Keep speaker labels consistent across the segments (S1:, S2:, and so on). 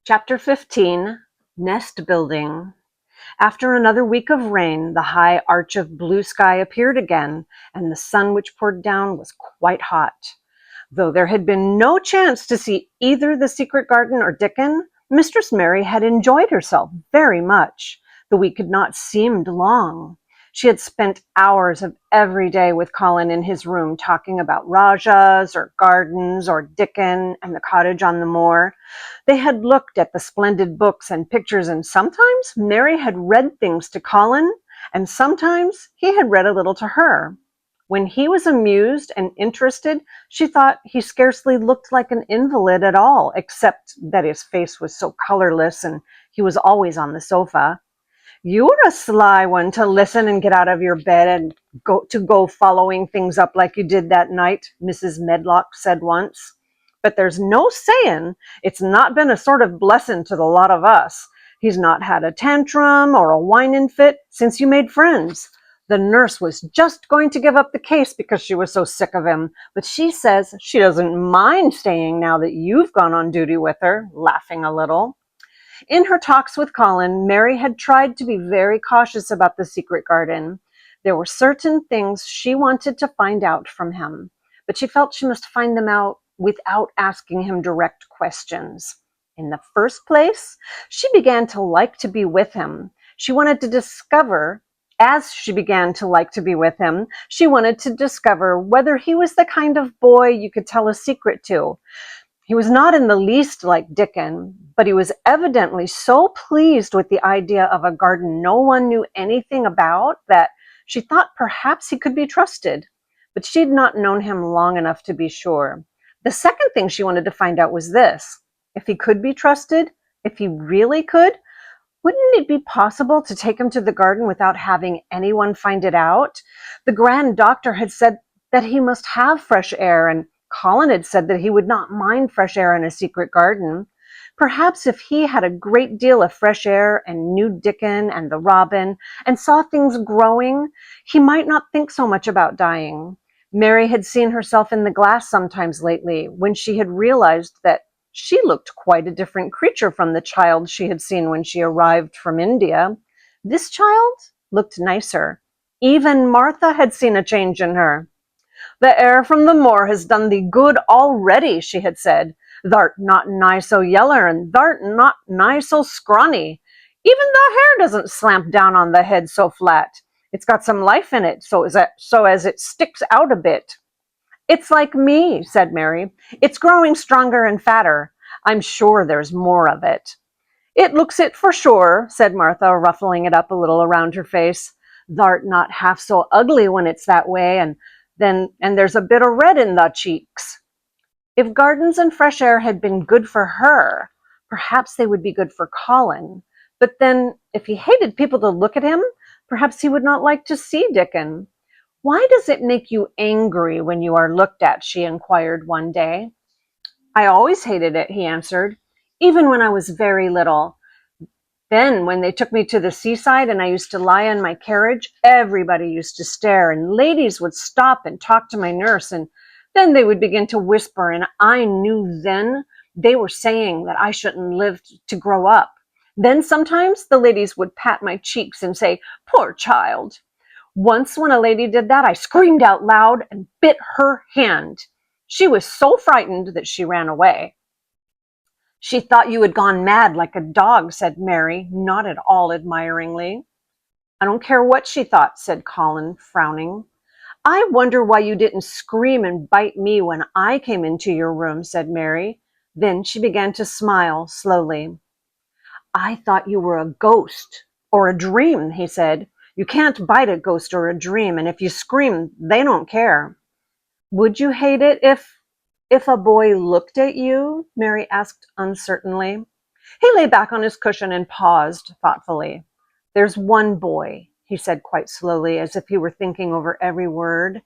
S1: Chapter 15, Nest Building. After another week of rain, the high arch of blue sky appeared again, and the sun which poured down was quite hot. Though there had been no chance to see either the secret garden or Dickon, Mistress Mary had enjoyed herself very much. The week had not seemed long. She had spent hours of every day with Colin in his room talking about Rajahs or gardens or Dickon and the cottage on the moor. They had looked at the splendid books and pictures, and sometimes Mary had read things to Colin, and sometimes he had read a little to her. When he was amused and interested, she thought he scarcely looked like an invalid at all, except that his face was so colorless and he was always on the sofa. "You're a sly one to listen and get out of your bed and go following things up like you did that night," Mrs. Medlock said once. "But there's no saying it's not been a sort of blessing to the lot of us. He's not had a tantrum or a whining fit since you made friends. The nurse was just going to give up the case because she was so sick of him, but she says she doesn't mind staying now that you've gone on duty with her," laughing a little. In her talks with Colin, Mary had tried to be very cautious about the secret garden. There were certain things she wanted to find out from him, but she felt she must find them out without asking him direct questions. In the first place, she began to like to be with him. She wanted to discover, as she began to like to be with him, she wanted to discover whether he was the kind of boy you could tell a secret to. He was not in the least like Dickon, but he was evidently so pleased with the idea of a garden no one knew anything about that she thought perhaps he could be trusted. But she had not known him long enough to be sure. The second thing she wanted to find out was this: if he could be trusted, if he really could, wouldn't it be possible to take him to the garden without having anyone find it out? The Grand Doctor had said that he must have fresh air, and Colin had said that he would not mind fresh air in a secret garden. Perhaps if he had a great deal of fresh air and knew Dickon and the robin and saw things growing, he might not think so much about dying. Mary had seen herself in the glass sometimes lately, when she had realized that she looked quite a different creature from the child she had seen when she arrived from India. This child looked nicer. Even Martha had seen a change in her. "The air from the moor has done thee good already," she had said. "Thou'rt not nigh so yeller, and thou'rt not nigh so scrawny. Even the hair doesn't slamp down on the head so flat. It's got some life in it, so as it sticks out a bit." "It's like me," said Mary. "It's growing stronger and fatter. I'm sure there's more of it." "It looks it for sure," said Martha, ruffling it up a little around her face. "Thou'rt not half so ugly when it's that way, and there's a bit of red in the cheeks." If gardens and fresh air had been good for her, perhaps they would be good for Colin. But then, if he hated people to look at him, perhaps he would not like to see Dickon. "Why does it make you angry when you are looked at?" she inquired one day. "I always hated it," he answered, "even when I was very little. Then, when they took me to the seaside and I used to lie in my carriage, everybody used to stare, and ladies would stop and talk to my nurse, and then they would begin to whisper, and I knew then they were saying that I shouldn't live to grow up. Then sometimes the ladies would pat my cheeks and say, 'Poor child.' Once when a lady did that, I screamed out loud and bit her hand. She was so frightened that she ran away." "She thought you had gone mad like a dog," said Mary, not at all admiringly. "I don't care what she thought," said Colin, frowning. "I wonder why you didn't scream and bite me when I came into your room," said Mary. Then she began to smile slowly. "I thought you were a ghost or a dream," he said. "You can't bite a ghost or a dream, and if you scream, they don't care." "Would you hate it if a boy looked at you?" Mary asked uncertainly. He lay back on his cushion and paused thoughtfully. "There's one boy," he said quite slowly, as if he were thinking over every word.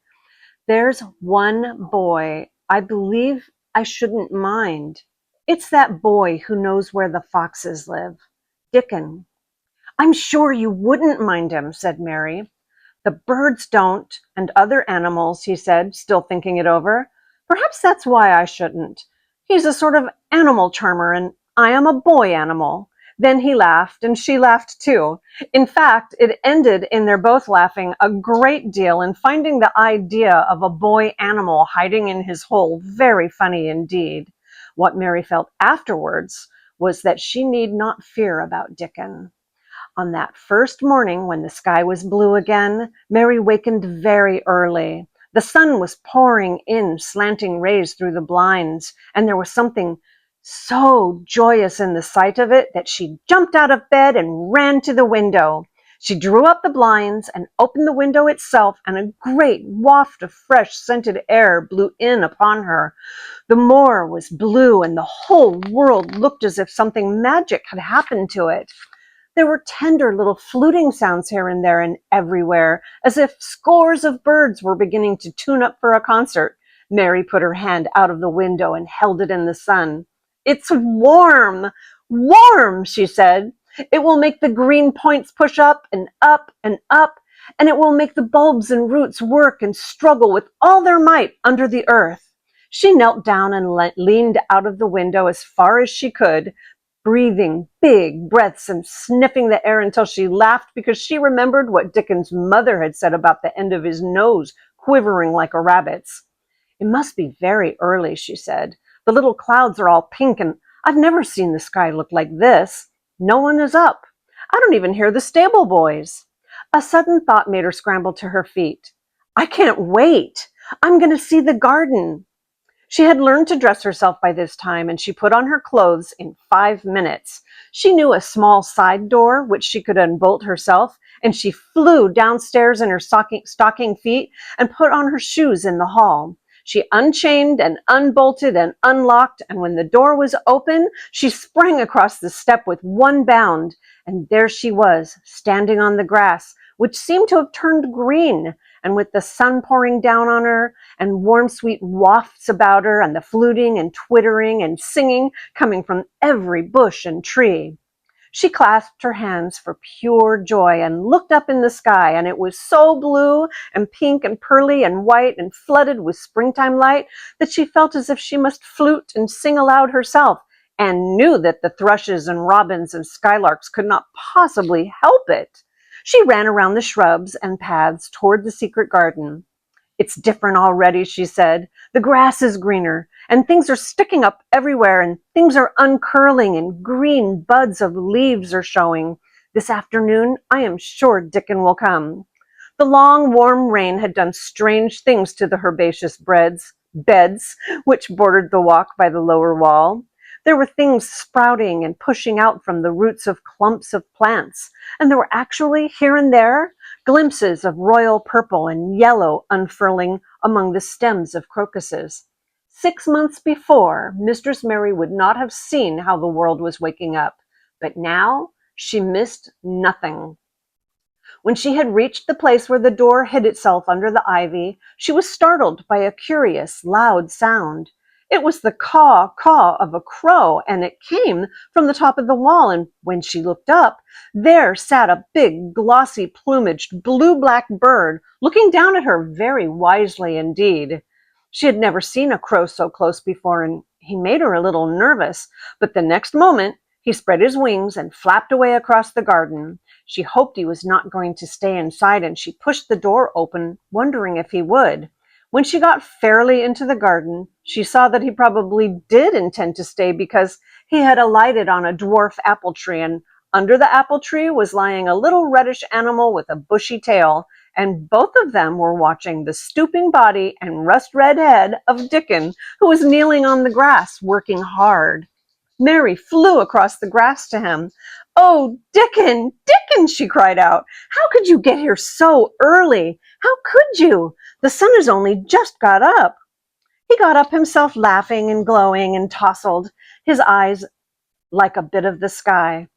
S1: "There's one boy I believe I shouldn't mind. It's that boy who knows where the foxes live. Dickon." "I'm sure you wouldn't mind him," said Mary. "The birds don't, and other animals," he said, still thinking it over. "Perhaps that's why I shouldn't. He's a sort of animal charmer, and I am a boy animal." Then he laughed, and she laughed too. In fact, it ended in their both laughing a great deal and finding the idea of a boy animal hiding in his hole very funny indeed. What Mary felt afterwards was that she need not fear about Dickon. On that first morning, when the sky was blue again, Mary wakened very early. The sun was pouring in slanting rays through the blinds, and there was something so joyous in the sight of it that she jumped out of bed and ran to the window. She drew up the blinds and opened the window itself, and a great waft of fresh scented air blew in upon her. The moor was blue, and the whole world looked as if something magic had happened to it. There were tender little fluting sounds here and there and everywhere, as if scores of birds were beginning to tune up for a concert. Mary put her hand out of the window and held it in the sun. "It's warm, warm," she said. "It will make the green points push up and up and up, and it will make the bulbs and roots work and struggle with all their might under the earth." She knelt down and leaned out of the window as far as she could, breathing big breaths and sniffing the air until she laughed because she remembered what Dickon's mother had said about the end of his nose quivering like a rabbit's. "It must be very early," she said. "The little clouds are all pink, and I've never seen the sky look like this. No one is up. I don't even hear the stable boys." A sudden thought made her scramble to her feet. "I can't wait. I'm going to see the garden." She had learned to dress herself by this time, and she put on her clothes in 5 minutes. She knew a small side door, which she could unbolt herself, and she flew downstairs in her stocking feet and put on her shoes in the hall. She unchained and unbolted and unlocked, and when the door was open, she sprang across the step with one bound, and there she was, standing on the grass, which seemed to have turned green, and with the sun pouring down on her, and warm, sweet wafts about her, and the fluting and twittering and singing coming from every bush and tree. She clasped her hands for pure joy and looked up in the sky, and it was so blue and pink and pearly and white and flooded with springtime light that she felt as if she must flute and sing aloud herself, and knew that the thrushes and robins and skylarks could not possibly help it. She ran around the shrubs and paths toward the secret garden. "It's different already," she said. "The grass is greener, and things are sticking up everywhere, and things are uncurling, and green buds of leaves are showing. This afternoon, I am sure Dickon will come." The long, warm rain had done strange things to the herbaceous beds which bordered the walk by the lower wall. There were things sprouting and pushing out from the roots of clumps of plants, and there were actually, here and there, glimpses of royal purple and yellow unfurling among the stems of crocuses. 6 months before, Mistress Mary would not have seen how the world was waking up, but now she missed nothing. When she had reached the place where the door hid itself under the ivy, she was startled by a curious, loud sound. It was the caw-caw of a crow, and it came from the top of the wall, and when she looked up, there sat a big, glossy, plumaged, blue-black bird, looking down at her very wisely indeed. She had never seen a crow so close before, and he made her a little nervous, but the next moment he spread his wings and flapped away across the garden. She hoped he was not going to stay inside, and she pushed the door open, wondering if he would. When she got fairly into the garden, she saw that he probably did intend to stay because he had alighted on a dwarf apple tree, and under the apple tree was lying a little reddish animal with a bushy tail, and both of them were watching the stooping body and rust-red head of Dickon, who was kneeling on the grass, working hard. Mary flew across the grass to him. "Oh, Dickon, Dickon," she cried out. "How could you get here so early? How could you? The sun has only just got up." He got up himself, laughing and glowing and tousled, his eyes like a bit of the sky.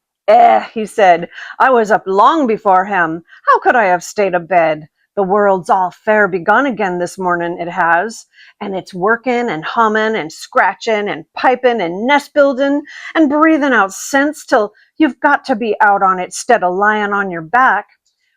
S1: He said, "I was up long before him. How could I have stayed abed? The world's all fair begun again this morning, it has, and it's working and humming and scratching and piping and nest building and breathing out scents till you've got to be out on it 'stead of lying on your back."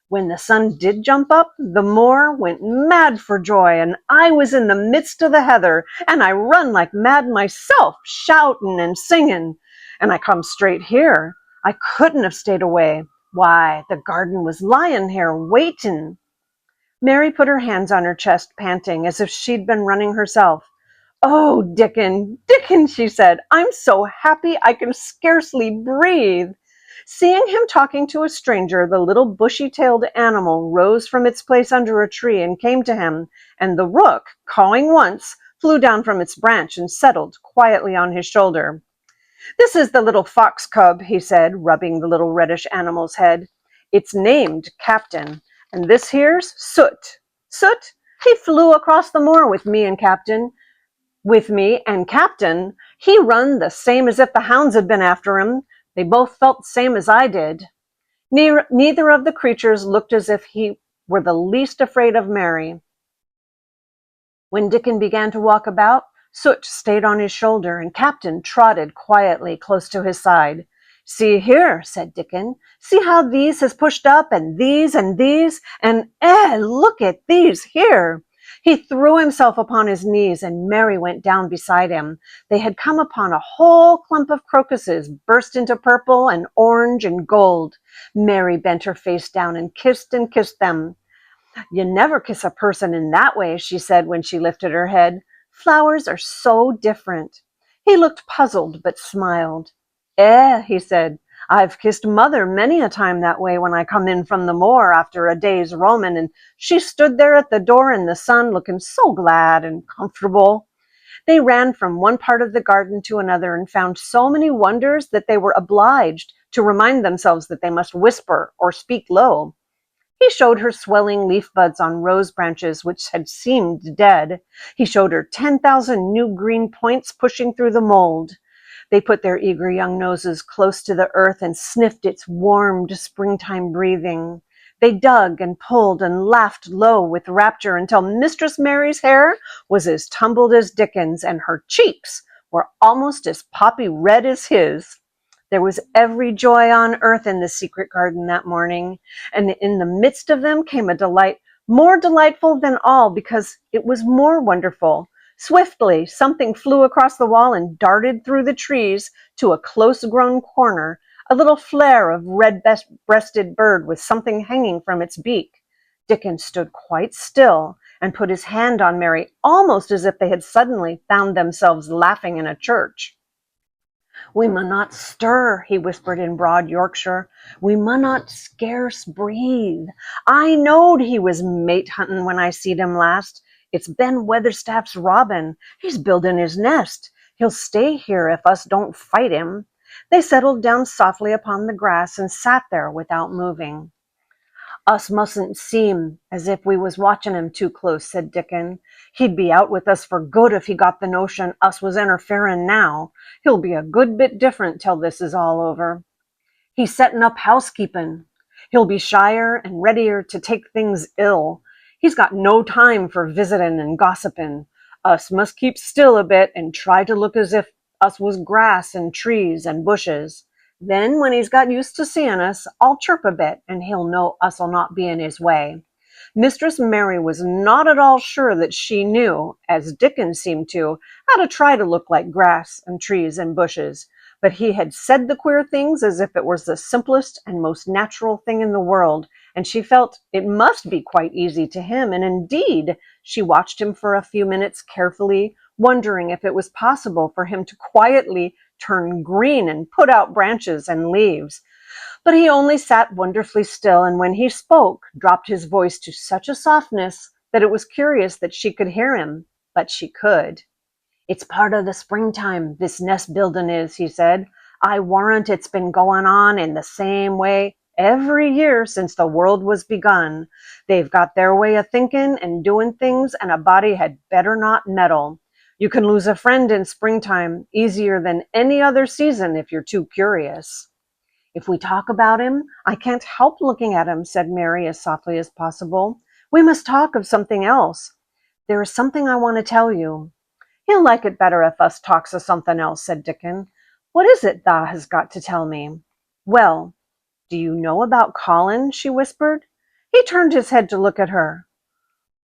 S1: When the sun did jump up, the moor went mad for joy, and I was in the midst of the heather, and I run like mad myself, shouting and singing. and I come straight here. I couldn't have stayed away. Why, the garden was lying here waiting." Mary put her hands on her chest, panting as if she'd been running herself. "Oh, Dickon, Dickon," she said, "I'm so happy I can scarcely breathe." Seeing him talking to a stranger, the little bushy-tailed animal rose from its place under a tree and came to him, and the rook, cawing once, flew down from its branch and settled quietly on his shoulder. "This is the little fox cub," he said, rubbing the little reddish animal's head. "It's named Captain, and this here's Soot. Soot, he flew across the moor with me and Captain. He run the same as if the hounds had been after him. They both felt the same as I did." Neither of the creatures looked as if he were the least afraid of Mary. When Dickon began to walk about, Soot stayed on his shoulder, and Captain trotted quietly close to his side. "See here," said Dickon. "See how these has pushed up, and these, and look at these here." He threw himself upon his knees, and Mary went down beside him. They had come upon a whole clump of crocuses, burst into purple and orange and gold. Mary bent her face down and kissed them. "You never kiss a person in that way," she said when she lifted her head. "Flowers are so different." He looked puzzled, but smiled. He said, "I've kissed Mother many a time that way when I come in from the moor after a day's roaming, and she stood there at the door in the sun looking so glad and comfortable." They ran from one part of the garden to another and found so many wonders that they were obliged to remind themselves that they must whisper or speak low. He showed her swelling leaf buds on rose branches which had seemed dead. He showed her 10,000 new green points pushing through the mold. They put their eager young noses close to the earth and sniffed its warmed springtime breathing. They dug and pulled and laughed low with rapture until Mistress Mary's hair was as tumbled as Dickon's, and her cheeks were almost as poppy red as his. There was every joy on earth in the secret garden that morning, and in the midst of them came a delight more delightful than all because it was more wonderful. Swiftly, something flew across the wall and darted through the trees to a close-grown corner, a little flare of red-breasted bird with something hanging from its beak. Dickon stood quite still and put his hand on Mary, almost as if they had suddenly found themselves laughing in a church. "We mun not stir," he whispered in broad Yorkshire. "We mun not scarce breathe. I knowed he was mate hunting when I seed him last. It's Ben Weatherstaff's robin. He's building his nest. He'll stay here if us don't fight him." They settled down softly upon the grass and sat there without moving. "Us mustn't seem as if we was watching him too close," said Dickon. "He'd be out with us for good if he got the notion us was interfering now. He'll be a good bit different till this is all over. He's setting up housekeeping. He'll be shyer and readier to take things ill. He's got no time for visiting and gossiping. Us must keep still a bit and try to look as if us was grass and trees and bushes. Then, when he's got used to seeing us, I'll chirp a bit, and he'll know us'll not be in his way." Mistress Mary was not at all sure that she knew, as Dickon seemed to, how to try to look like grass and trees and bushes, but he had said the queer things as if it was the simplest and most natural thing in the world, and she felt it must be quite easy to him, and indeed, she watched him for a few minutes carefully, wondering if it was possible for him to quietly turn green and put out branches and leaves. But he only sat wonderfully still, and when he spoke, dropped his voice to such a softness that it was curious that she could hear him, but she could. "It's part of the springtime, this nest building is," he said. "I warrant it's been going on in the same way every year since the world was begun. They've got their way of thinking and doing things, and a body had better not meddle. You can lose a friend in springtime easier than any other season if you're too curious." "If we talk about him, I can't help looking at him," said Mary as softly as possible. "We must talk of something else. There is something I want to tell you." "He'll like it better if us talks of something else," said Dickon. "What is it thou has got to tell me?" "Well, do you know about Colin?" she whispered. He turned his head to look at her.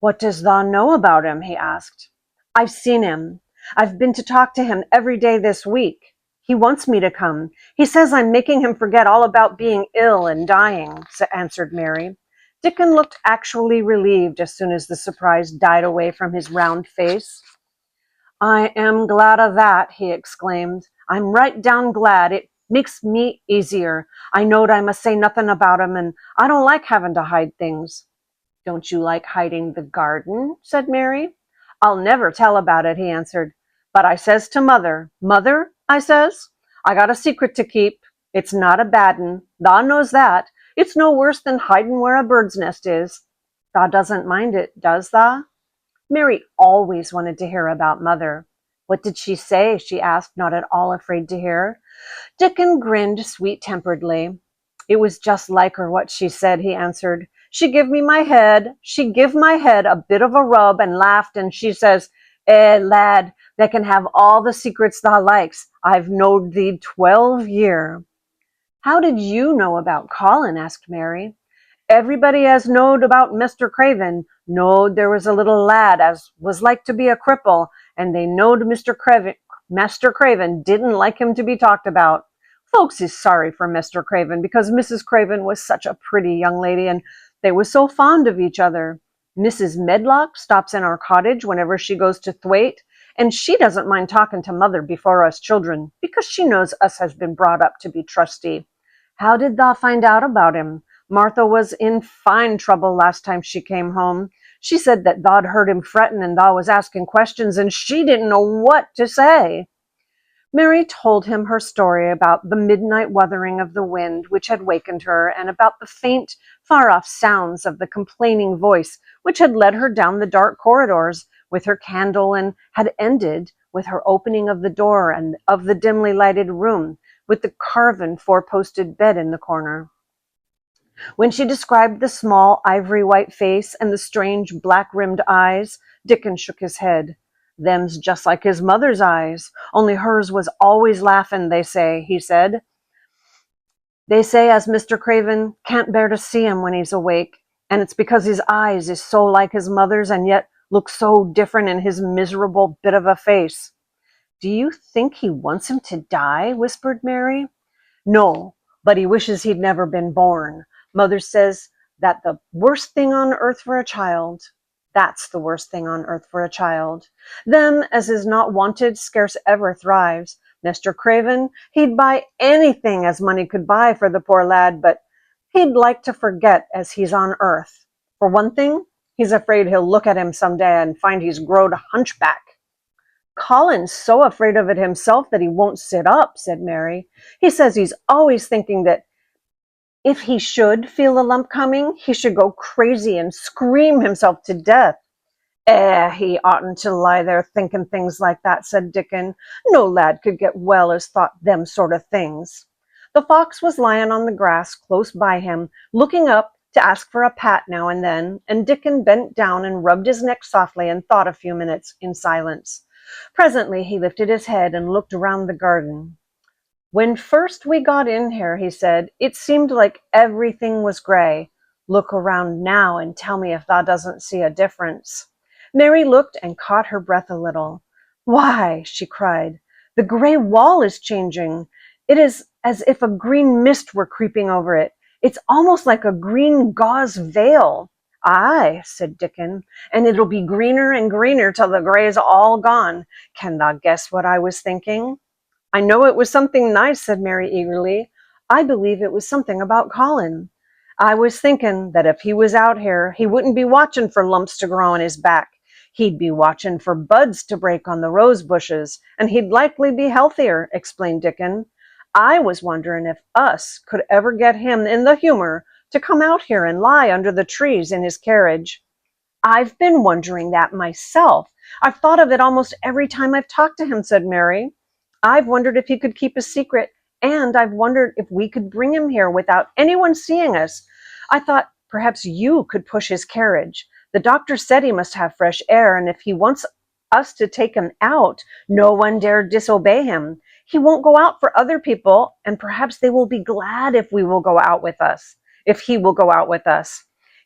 S1: "What does thou know about him?" he asked. "I've seen him. I've been to talk to him every day this week." He wants me to come. He says I'm making him forget all about being ill and dying, answered Mary. Dickon looked actually relieved as soon as the surprise died away from his round face. I am glad of that, he exclaimed. I'm right down glad. It makes me easier. I knowed I must say nothing about him, and I don't like having to hide things. Don't you like hiding the garden? Said Mary. I'll never tell about it, he answered. But I says to Mother, Mother, I says, I got a secret to keep. It's not a bad 'un. Thou knows that. It's no worse than hiding where a bird's nest is. Thou doesn't mind it, does thou? Mary always wanted to hear about Mother. What did she say? She asked, not at all afraid to hear. Dickon grinned sweet-temperedly. It was just like her what she said, he answered. She give my head a bit of a rub and laughed, and she says, lad, they can have all the secrets thou likes. I've knowed thee 12 year. How did you know about Colin? Asked Mary. Everybody as knowed about Mr. Craven knowed there was a little lad as was like to be a cripple, and they knowed Master Craven didn't like him to be talked about. Folks is sorry for Mr. Craven because Mrs. Craven was such a pretty young lady, and they was so fond of each other. Mrs. Medlock stops in our cottage whenever she goes to Thwaite, and she doesn't mind talking to Mother before us children, because she knows us has been brought up to be trusty. How did thou find out about him? Martha was in fine trouble last time she came home. She said that thou'd heard him frettin' and thou was asking questions, and she didn't know what to say. Mary told him her story about the midnight wuthering of the wind which had wakened her, and about the faint, far-off sounds of the complaining voice which had led her down the dark corridors with her candle, and had ended with her opening of the door and of the dimly lighted room with the carven four-posted bed in the corner. When she described the small ivory-white face and the strange black-rimmed eyes, Dickon shook his head. Them's just like his mother's eyes, only hers was always laughin', they say, he said. They say as Mr. Craven can't bear to see him when he's awake, and it's because his eyes is so like his mother's and yet look so different in his miserable bit of a face. Do you think he wants him to die? Whispered Mary. No, but he wishes he'd never been born. Mother says that the worst thing on earth for a child, that's the worst thing on earth for a child. Them as is not wanted scarce ever thrives. Mr. Craven, he'd buy anything as money could buy for the poor lad, but he'd like to forget as he's on earth. For one thing, he's afraid he'll look at him someday and find he's growed a hunchback. Colin's so afraid of it himself that he won't sit up, said Mary. He says he's always thinking that if he should feel a lump coming, he should go crazy and scream himself to death. He oughtn't to lie there thinking things like that, said Dickon. No lad could get well as thought them sort of things. The fox was lying on the grass close by him, looking up to ask for a pat now and then, and Dickon bent down and rubbed his neck softly and thought a few minutes in silence. Presently he lifted his head and looked around the garden. When first we got in here, he said, it seemed like everything was gray. Look around now and tell me if thou doesn't see a difference. Mary looked and caught her breath a little. Why, she cried, the gray wall is changing. It is as if a green mist were creeping over it. It's almost like a green gauze veil. Aye, said Dickon, and it'll be greener and greener till the gray's all gone. Can thou guess what I was thinking? I know it was something nice, said Mary eagerly. I believe it was something about Colin. I was thinking that if he was out here, he wouldn't be watching for lumps to grow on his back. He'd be watching for buds to break on the rose bushes, and he'd likely be healthier, explained Dickon. I was wondering if us could ever get him in the humor to come out here and lie under the trees in his carriage. I've been wondering that myself. I've thought of it almost every time I've talked to him, said Mary. I've wondered if he could keep a secret, and I've wondered if we could bring him here without anyone seeing us. I thought perhaps you could push his carriage. The doctor said he must have fresh air, and if he wants us to take him out, no one dare disobey him. He won't go out for other people, and perhaps they will be glad if he will go out with us.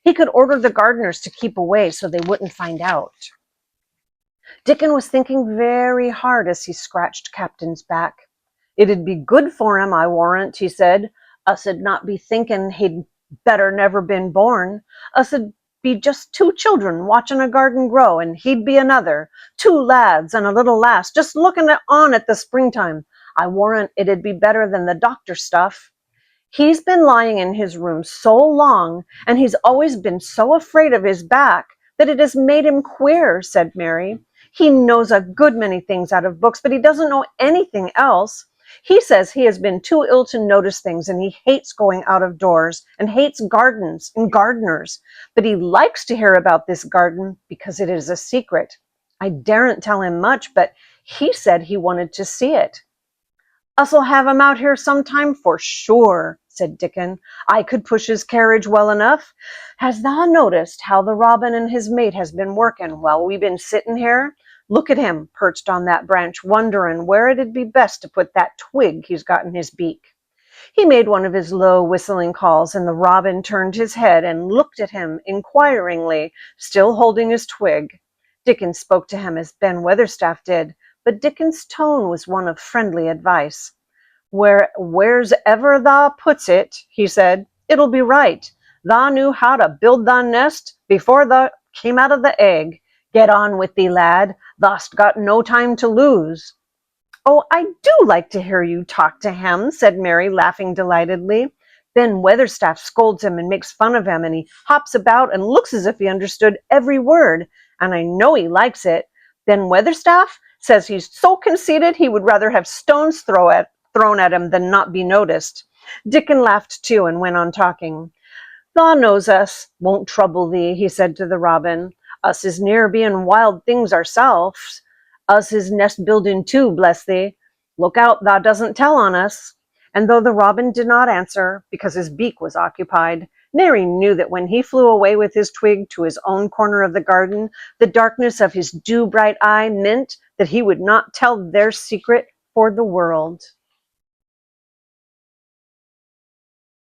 S1: He could order the gardeners to keep away so they wouldn't find out. Dickon was thinking very hard as he scratched Captain's back. It'd be good for him, I warrant, he said. Us'd not be thinking he'd better never been born. Us'd be just two children watching a garden grow, and he'd be another, two lads and a little lass, just looking on at the springtime. I warrant it'd be better than the doctor stuff. He's been lying in his room so long, and he's always been so afraid of his back, that it has made him queer, said Mary. He knows a good many things out of books, but he doesn't know anything else. He says he has been too ill to notice things, and he hates going out of doors, and hates gardens and gardeners. But he likes to hear about this garden because it is a secret. I daren't tell him much, but he said he wanted to see it. Us'll have him out here sometime for sure, said Dickon. I could push his carriage well enough. Has thou noticed how the robin and his mate has been working while we been sitting here? Look at him perched on that branch, wondering where it'd be best to put that twig he's got in his beak. He made one of his low whistling calls, and the robin turned his head and looked at him inquiringly, still holding his twig. Dickon spoke to him as Ben Weatherstaff did, but Dickon's tone was one of friendly advice. Where's ever thou puts it, he said, it'll be right. Thou knew how to build thy nest before thou came out of the egg. Get on with thee, lad. Thou'st got no time to lose. Oh, I do like to hear you talk to him, said Mary, laughing delightedly. Ben Weatherstaff scolds him and makes fun of him, and he hops about and looks as if he understood every word, and I know he likes it. Ben Weatherstaff says he's so conceited he would rather have stones thrown at him than not be noticed. Dickon laughed too and went on talking. Thou knows us, won't trouble thee, he said to the robin. Us is near being wild things ourselves. Us is nest building too, bless thee. Look out thou doesn't tell on us. And though the robin did not answer, because his beak was occupied, Mary knew that when he flew away with his twig to his own corner of the garden, the darkness of his dew-bright eye meant that he would not tell their secret for the world.